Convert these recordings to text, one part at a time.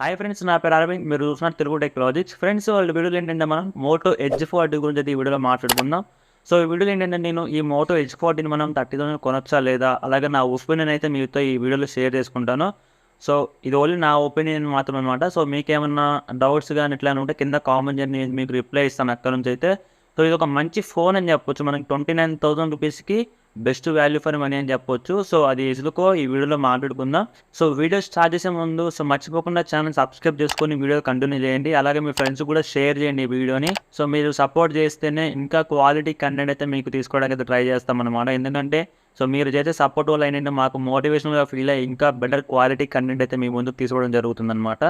Hi friends, నా పేరు అరవింద్. మీరు చూస్తున్నారు తెలుగు టెక్నాలజీస్. ఫ్రెండ్స్, వాళ్ళ వీడియోలో ఏంటంటే మనం మోటో ఎడ్జ్ 40 గురించి అయితే ఈ వీడియోలో మాట్లాడుకుందాం. సో ఈ వీడియోలో ఏంటంటే నేను ఈ మోటో ఎడ్జ్ 40ని మనం 30,000 కొనొచ్చా లేదా, అలాగే నా ఒపీనియన్ అయితే మీతో ఈ వీడియోలో షేర్ చేసుకుంటాను. సో ఇది ఓన్లీ నా ఒపీనియన్ మాత్రం అనమాట. సో మీకేమన్నా డౌట్స్ కానీ ఇట్లా ఉంటే కింద కామెంట్ చేయండి, నేను మీకు రిప్లై ఇస్తాను అక్కడ నుంచి అయితే. సో ఇది ఒక మంచి ఫోన్ అని చెప్పొచ్చు. మనకి 29,000 రూపీస్కి బెస్ట్ వాల్యూ ఫర్ మనీ అని చెప్పొచ్చు. సో అది ఎందుకో ఈ వీడియోలో మాట్లాడుకుందాం. సో వీడియో స్టార్ట్ చేసే ముందు మర్చిపోకుండా ఛానల్ సబ్స్క్రైబ్ చేసుకొని వీడియో కంటిన్యూ చేయండి. అలాగే మీ ఫ్రెండ్స్ కూడా షేర్ చేయండి ఈ వీడియోని. సో మీరు సపోర్ట్ చేస్తేనే ఇంకా క్వాలిటీ కంటెంట్ అయితే మీకు తీసుకోవడానికి అయితే ట్రై చేస్తామన్నమాట. ఎందుకంటే సో మీరు చేసే సపోర్ట్ వల్ల ఏంటంటే మాకు మోటివేషనల్గా ఫీల్ అయ్యి ఇంకా బెటర్ క్వాలిటీ కంటెంట్ అయితే మీ ముందుకు తీసుకోవడం జరుగుతుందన్నమాట.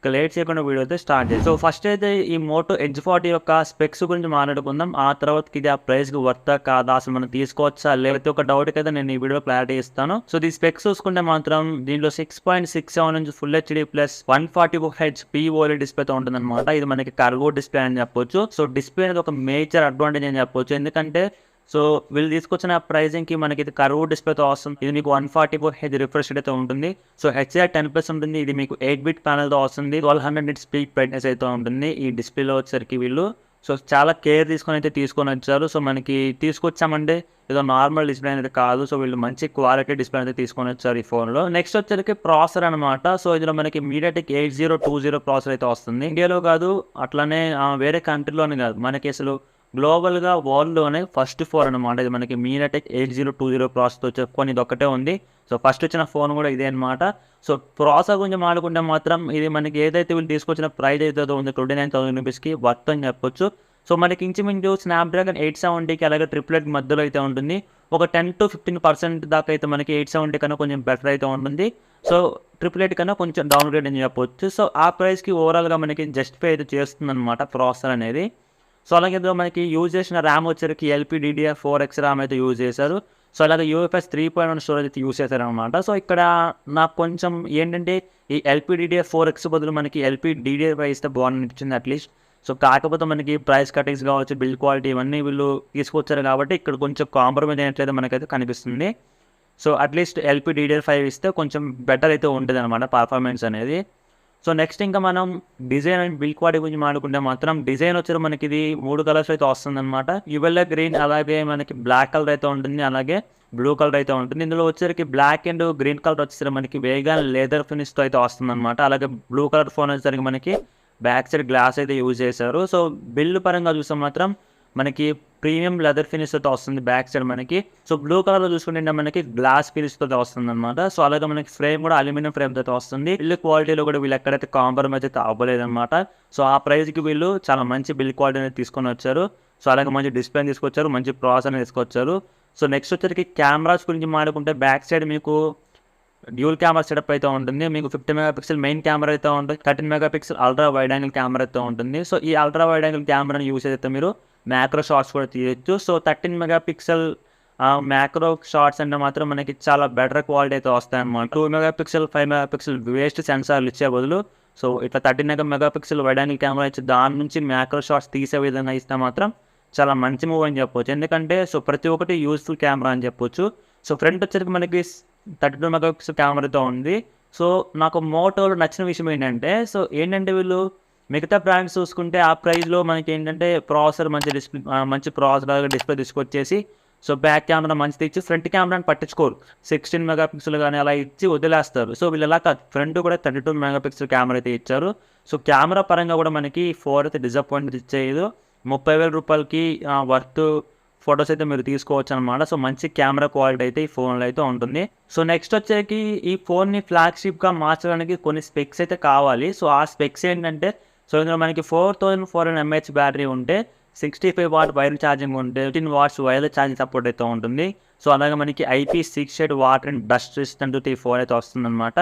ఇక లేట్ చేయకుండా వీడియో అయితే స్టార్ట్ చేయండి. సో ఫస్ట్ అయితే ఈ మోటో ఎడ్జ్ 40 యొక్క స్పెక్స్ గురించి మాట్లాడుకుందాం. ఆ తర్వాతకి ఇది ఆ ప్రైస్కి వర్తా కాదా, అసలు మనం తీసుకోవచ్చా లేకపోతే ఒక డౌట్కి అయితే నేను ఈ వీడియో క్లారిటీ ఇస్తాను. సో ఈ స్పెక్స్ చూసుకుంటే మాత్రం దీంట్లో 6.67 నుంచి full HD plus 144Hz POLED డిస్ప్లేతో ఉంటుందన్నమాట. ఇది మనకి కర్వ్ డిస్ప్లే అని చెప్పొచ్చు. సో డిస్ప్లే అనేది ఒక మేజర్ అడ్వాంటేజ్ అని చెప్పొచ్చు. ఎందుకంటే సో వీళ్ళు తీసుకొచ్చిన ప్రైజింగ్కి మనకి ఇది కర్వ్ డిస్ప్లేతో వస్తుంది. ఇది మీకు 144Hz రిఫ్రెష్ అయితే ఉంటుంది. సో హెచ్ఆర్ 10+ ఉంటుంది. ఇది మీకు 8-bit ప్యానల్తో వస్తుంది. 1200 nits పీక్ బ్రైట్నెస్ అయితే ఉంటుంది ఈ డిస్ప్లేలో వచ్చేసరికి. వీళ్ళు సో చాలా కేర్ తీసుకొని వచ్చారు. సో మనకి తీసుకొచ్చామంటే ఏదో నార్మల్ డిస్ప్లే అనేది కాదు. సో వీళ్ళు మంచి క్వాలిటీ డిస్ప్లే అయితే తీసుకొని వచ్చారు ఈ ఫోన్లో. నెక్స్ట్ వచ్చేసరికి ప్రాసెసర్ అనమాట. సో ఇందులో మనకి MediaTek 8020 ప్రాసెసర్ అయితే వస్తుంది. ఇండియాలో కాదు, అట్లానే వేరే కంట్రీలోనే కాదు, మనకి అసలు గ్లోబల్గా వరల్డ్లోనే ఫస్ట్ ఫోన్ అనమాట. ఇది మనకి MediaTek 8020 ప్రాసెసర్తో చెప్పుకొని ఇది ఒక్కటే ఉంది. సో ఫస్ట్ వచ్చిన ఫోన్ కూడా ఇదే అనమాట. సో ప్రాసెసర్ గురించి మాట్లాడుకుంటే మాత్రం ఇది మనకి ఏదైతే వీళ్ళు తీసుకొచ్చిన ప్రైస్ అయితే ఉంది 29,000 రూపీస్కి వర్త్ అని చెప్పొచ్చు. సో మనకి ఇంచుమించు స్నాప్డ్రాగన్ 870కి అలాగే 888 మధ్యలో అయితే ఉంటుంది. ఒక 10-15% దాకా అయితే మనకి 870 కన్నా కొంచెం బెటర్ అయితే ఉంటుంది. సో 888 కన్నా కొంచెం డౌన్ గ్రేడ్ అని చెప్పొచ్చు. సో ఆ ప్రైస్కి ఓవరాల్గా మనకి జస్టిఫై అయితే చేస్తుంది అనమాట ప్రాసెసర్ అనేది. సో అలాగే మనకి యూజ్ చేసిన ర్యామ్ వచ్చేసరికి LPDDR4X ర్యామ్ అయితే యూజ్ చేశారు. సో అలాగే UFS 3.1 స్టోరేజ్ అయితే యూజ్ చేశారనమాట. సో ఇక్కడ నాకు కొంచెం ఏంటంటే ఈ LPDDR4X బదులు మనకి LPDDR5 ఇస్తే బాగుంది అనిపించింది అట్లీస్ట్. సో కాకపోతే మనకి ప్రైస్ కటింగ్స్ కావచ్చు, బిల్డ్ క్వాలిటీ ఇవన్నీ వీళ్ళు తీసుకొచ్చారు కాబట్టి ఇక్కడ కొంచెం కాంప్రమైజ్ అయినట్లయితే మనకైతే కనిపిస్తుంది. సో అట్లీస్ట్ LPDDR5 ఇస్తే కొంచెం బెటర్ అయితే ఉంటుంది అనమాట పర్ఫార్మెన్స్ అనేది. సో నెక్స్ట్ ఇంకా మనం డిజైన్ అండ్ బిల్డ్ క్వాలిటీ గురించి మాట్లాడుకుంటే మాత్రం డిజైన్ వచ్చి మనకి ఇది 3 కలర్స్ అయితే వస్తుందన్నమాట. యువెల్లా గ్రీన్, అలాగే మనకి బ్లాక్ కలర్ అయితే ఉంటుంది, అలాగే బ్లూ కలర్ అయితే ఉంటుంది. ఇందులో వచ్చేసరికి బ్లాక్ అండ్ గ్రీన్ కలర్ వచ్చేసరికి మనకి వేగాన్ లెదర్ ఫినిష్తో అయితే వస్తుందన్నమాట. అలాగే బ్లూ కలర్ ఫోన్ వచ్చేసరికి మనకి బ్యాక్ సైడ్ గ్లాస్ అయితే యూజ్ చేశారు. సో బిల్డ్ పరంగా చూస్తే మాత్రం మనకి ప్రీమియం లెదర్ ఫినిష్ అయితే వస్తుంది బ్యాక్ సైడ్ మనకి. సో బ్లూ కలర్లో చూసుకుంటే మనకి గ్లాస్ ఫినిష్తో వస్తుంది అనమాట. సో అలాగే మనకి ఫ్రేమ్ కూడా అల్యూమినియం ఫ్రేమ్ అయితే వస్తుంది. బిల్డ్ క్వాలిటీలో కూడా వీళ్ళు ఎక్కడైతే కాంప్రమైజ్ అయితే అవ్వలేదు అనమాట. సో ఆ ప్రైస్కి వీళ్ళు చాలా మంచి బిల్డ్ క్వాలిటీ అనేది తీసుకొని వచ్చారు. సో అలాగే మంచి డిస్ప్లే తీసుకొచ్చారు, మంచి ప్రాసెసర్ తీసుకొచ్చారు. సో నెక్స్ట్ వచ్చరికి కెమెరాస్ గురించి మాట్లాడుకుంటే బ్యాక్ సైడ్ మీకు డ్యూల్ కెమెరా సెటప్ అయితే ఉంటుంది. మీకు 50 MP మెయిన్ కెమెరా అయితే ఉంటుంది. 13 MP ultra wide angle camera అయితే ఉంటుంది. సో ఈ అల్ట్రా వైడ్ యాంగిల్ కెమెరాని యూస్ అయితే మీరు మ్యాక్రో షాట్స్ కూడా తీయచ్చు. సో 13 MP మ్యాక్రో షాట్స్ అంటే మాత్రం మనకి చాలా బెటర్ క్వాలిటీ అయితే వస్తాయి అన్నమాట. 2 MP 5 MP వేస్ట్ సెన్సార్లు ఇచ్చే బదులు సో ఇట్లా 13 MP వైడ్ యాంగిల్ కెమెరా ఇచ్చి దాని నుంచి మ్యాక్రో షాట్స్ తీసే విధంగా ఇస్తే మాత్రం చాలా మంచి మూవ్ అని చెప్పొచ్చు. ఎందుకంటే సో ప్రతి ఒక్కటి యూస్ఫుల్ కెమెరా అని చెప్పొచ్చు. సో ఫ్రంట్ వచ్చేసరికి మనకి 32 MP కెమెరాతో ఉంది. సో నాకు మోటోలో నచ్చిన విషయం ఏంటంటే వీళ్ళు మిగతా బ్రాండ్స్ చూసుకుంటే ఆ ప్రైస్లో మనకి ఏంటంటే ప్రాసెసర్ మంచి ప్రాసెసర్ డిస్ప్లే తీసుకొచ్చేసి సో బ్యాక్ కెమెరా మంచిది ఇచ్చి ఫ్రంట్ కెమెరాని పట్టించుకోరు. 16 MP కానీ అలా ఇచ్చి వదిలేస్తారు. సో వీళ్ళు ఎలా కాదు, ఫ్రంట్ కూడా 32 MP కెమెరా అయితే ఇచ్చారు. సో కెమెరా పరంగా కూడా మనకి 4 అయితే డిసప్పాయింట్ ఇచ్చేది. 30,000 రూపాయలకి వర్త్ ఫొటోస్ అయితే మీరు తీసుకోవచ్చు అనమాట. సో మంచి కెమెరా క్వాలిటీ అయితే ఈ ఫోన్లో అయితే ఉంటుంది. సో నెక్స్ట్ వచ్చేకి ఈ ఫోన్ని ఫ్లాగ్షిప్గా మార్చడానికి కొన్ని స్పెక్స్ అయితే కావాలి. సో ఆ స్పెక్స్ ఏంటంటే సో ఇందులో మనకి 4400 mAh బ్యాటరీ ఉంటే 65 వాట్ వైర్ ఛార్జింగ్ ఉంటే 15 watts వైర్లెస్ ఛార్జింగ్ సపోర్ట్ అయితే ఉంటుంది. సో అలాగే మనకి IP6 shade water and dust resistant ఈ ఫోన్ అయితే వస్తుందన్నమాట.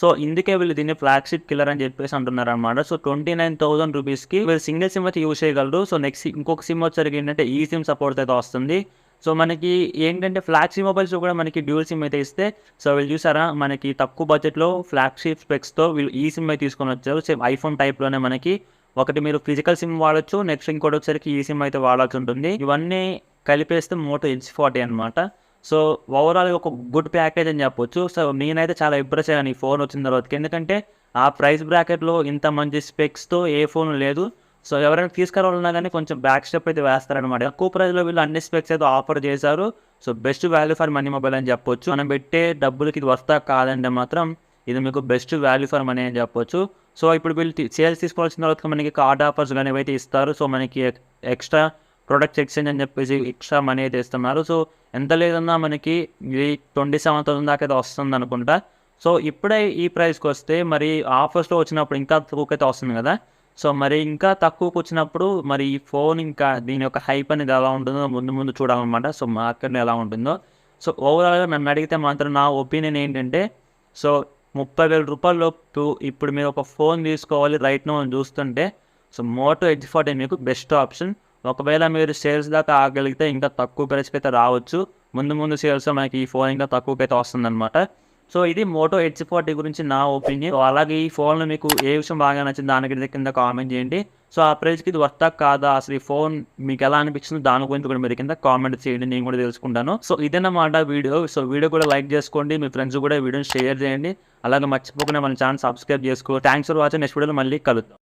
సో ఇందుకే వీళ్ళు దీన్ని ఫ్లాగ్షిప్ కిల్లర్ అని చెప్పేసి అంటున్నారు అనమాట. సో 29,000 రూపీస్కి వీళ్ళు సింగిల్ సిమ్ అయితే యూజ్ చేయగలరు. సో నెక్స్ట్ ఇంకొక సిమ్ వచ్చరికి ఏంటంటే ఈ సిమ్ సపోర్ట్ అయితే వస్తుంది. సో మనకి ఏంటంటే ఫ్లాగ్షిప్ మొబైల్స్ కూడా మనకి డ్యూల్ సిమ్ అయితే ఇస్తే సో వీళ్ళు చూసారా మనకి తక్కువ బడ్జెట్లో ఫ్లాగ్షిప్ స్పెక్స్తో వీళ్ళు ఈ సిమ్ అయితే తీసుకొని వచ్చారు. సేమ్ ఐఫోన్ టైప్లోనే మనకి ఒకటి మీరు ఫిజికల్ సిమ్ వాడచ్చు, నెక్స్ట్ ఇంకోటి వచ్చరికి ఈ సిమ్ అయితే వాడాల్సి ఉంటుంది. ఇవన్నీ కలిపేస్తే మోటో ఎడ్జ్ 40 అనమాట. సో ఓవరాల్గా ఒక గుడ్ ప్యాకేజ్ అని చెప్పొచ్చు. సో నేనైతే చాలా ఇంప్రెస్ అయ్యాను ఈ ఫోన్ వచ్చిన తర్వాత. ఎందుకంటే ఆ ప్రైస్ బ్రాకెట్‌లో ఇంత మంచి స్పెక్స్‌తో ఏ ఫోన్ లేదు. సో, ఎవరైనా తీసుకురావాలన్నా గానీ కొంచెం బ్యాక్ స్టెప్ అయితే వేస్తారనమాట. తక్కువ ప్రైస్‌లో వీళ్ళు అన్ని స్పెక్స్ అయితే ఆఫర్ చేశారు. So, best value for money mobile అని చెప్పొచ్చు. మనం పెట్టే డబ్బులకి ఇది వర్తా కాదంటే మాత్రం ఇది మీకు బెస్ట్ వాల్యూ ఫర్ మనీ అని చెప్పొచ్చు. సో, ఇప్పుడు వీళ్ళు సేల్స్ తీసుకోవాల్సిన తర్వాత మనకి కార్డ్ ఆఫర్స్ గాని ఇవైతే ఇస్తారు. సో, మనకి ఎక్స్‌ట్రా ప్రొడక్ట్స్ ఎక్స్చేంజ్ అని చెప్పేసి ఎక్స్ట్రా మనీ అయితే ఇస్తున్నారు. సో, ఎంత లేదన్నా మనకి ఇది 27,000 దాకా అయితే వస్తుందనుకుంటా. సో, ఇప్పుడే ఈ ప్రైస్‌కొస్తే మరి ఆఫర్స్‌లో వచ్చినప్పుడు ఇంకా తక్కువకైతే వస్తుంది కదా! సో, మరి ఇంకా తక్కువకొచ్చినప్పుడు మరి ఈ ఫోన్ ఇంకా దీని యొక్క హైప్ అనేది ఎలా ఉంటుందో ముందు ముందు చూడాలనమాట. సో, మార్కెట్‌లో ఎలా ఉంటుందో. సో, ఓవరాల్‌గా నన్నడిగితే మాత్రం నా ఒపీనియన్ ఏంటంటే సో, రూ. 30,000 లోపు ఇప్పుడు మీరు ఒక ఫోన్ తీసుకోవాలి రైట్ నౌ అని చూస్తుంటే సో, మోటో ఎడ్జ్ 40 మీకు బెస్ట్ ఆప్షన్. ఒకవేళ మీరు సేల్స్ దాకా ఆగగలిగితే ఇంకా తక్కువ ప్రైస్‌కైతే రావచ్చు. ముందు ముందు సేల్స్‌లో మనకి ఈ ఫోన్ ఇంకా తక్కువకైతే వస్తుందనమాట. సో, ఇది మోటో ఎడ్జ్ 40 గురించి నా ఒపీనియన్. సో, అలాగే ఈ ఫోన్‌లో మీకు ఏ విషయం బాగా నచ్చింది దాని కింద కామెంట్ చేయండి. సో, ఆ ప్రైస్‌కి ఇది వర్తా కాదా? అసలు ఈ ఫోన్ మీకెలా అనిపించిందో దాని గురించి కూడా మీరు కింద కామెంట్ చేయండి. నేను కూడా తెలుసుకుంటాను. సో, ఇదన్నమాట వీడియో. సో, వీడియో కూడా లైక్ చేసుకోండి. మీ ఫ్రెండ్స్ కూడా వీడియోని షేర్ చేయండి. అలాగే మర్చిపోకుండా మన ఛానల్ సబ్స్క్రైబ్ చేసుకో. Thanks for watching. నెక్స్ట్ వీడియోలో మళ్ళీ కలుద్దాం.